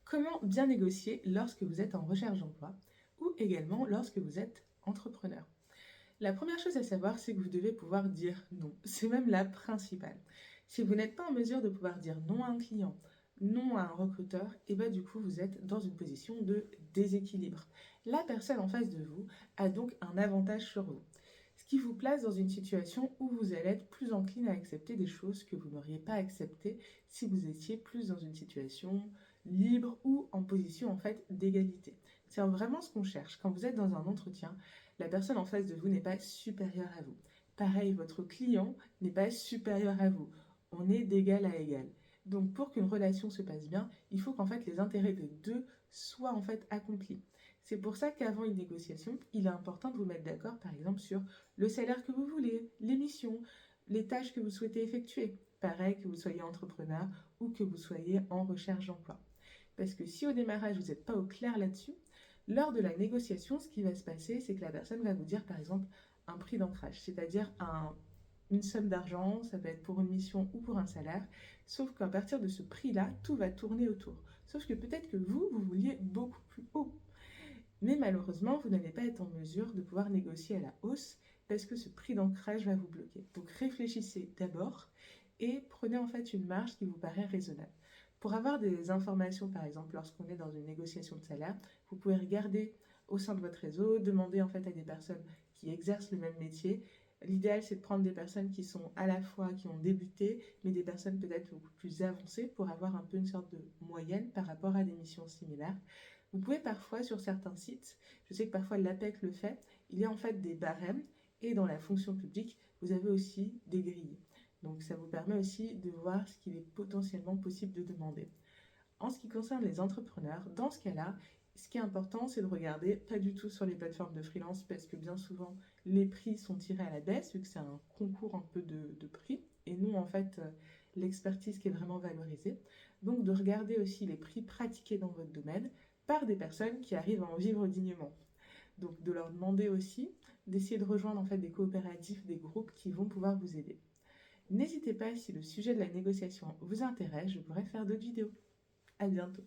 Comment bien négocier lorsque vous êtes en recherche d'emploi ou également lorsque vous êtes entrepreneur? La première chose à savoir, c'est que vous devez pouvoir dire non. C'est même la principale. Si vous n'êtes pas en mesure de pouvoir dire non à un client, non à un recruteur, et bien du coup, vous êtes dans une position de déséquilibre. La personne en face de vous a donc un avantage sur vous. Ce qui vous place dans une situation où vous allez être plus encline à accepter des choses que vous n'auriez pas acceptées si vous étiez plus dans une situation libre ou en position en fait d'égalité. C'est vraiment ce qu'on cherche. Quand vous êtes dans un entretien, la personne en face de vous n'est pas supérieure à vous. Pareil, votre client n'est pas supérieur à vous. On est d'égal à égal. Donc pour qu'une relation se passe bien, il faut qu'en fait les intérêts des deux soient en fait accomplis. C'est pour ça qu'avant une négociation, il est important de vous mettre d'accord par exemple sur le salaire que vous voulez, les missions, les tâches que vous souhaitez effectuer. Pareil que vous soyez entrepreneur ou que vous soyez en recherche d'emploi. Parce que si au démarrage vous n'êtes pas au clair là-dessus, lors de la négociation, ce qui va se passer, c'est que la personne va vous dire par exemple un prix d'ancrage, c'est-à-dire une somme d'argent, ça peut être pour une mission ou pour un salaire, sauf qu'à partir de ce prix-là, tout va tourner autour. Sauf que peut-être que vous vouliez beaucoup plus haut. Mais malheureusement, vous n'allez pas être en mesure de pouvoir négocier à la hausse parce que ce prix d'ancrage va vous bloquer. Donc réfléchissez d'abord et prenez en fait une marge qui vous paraît raisonnable. Pour avoir des informations, par exemple, lorsqu'on est dans une négociation de salaire, vous pouvez regarder au sein de votre réseau, demander en fait à des personnes qui exercent le même métier. L'idéal, c'est de prendre des personnes qui sont à la fois, qui ont débuté, mais des personnes peut-être beaucoup plus avancées pour avoir un peu une sorte de moyenne par rapport à des missions similaires. Vous pouvez parfois, sur certains sites, je sais que parfois l'APEC le fait, il y a en fait des barèmes et dans la fonction publique, vous avez aussi des grilles. Donc ça vous permet aussi de voir ce qu'il est potentiellement possible de demander. En ce qui concerne les entrepreneurs, dans ce cas-là, ce qui est important, c'est de regarder pas du tout sur les plateformes de freelance parce que bien souvent, les prix sont tirés à la baisse vu que c'est un concours un peu de prix et non en fait l'expertise qui est vraiment valorisée. Donc de regarder aussi les prix pratiqués dans votre domaine par des personnes qui arrivent à en vivre dignement. Donc de leur demander aussi d'essayer de rejoindre en fait des coopératives, des groupes qui vont pouvoir vous aider. N'hésitez pas si le sujet de la négociation vous intéresse, je pourrais faire d'autres vidéos. À bientôt.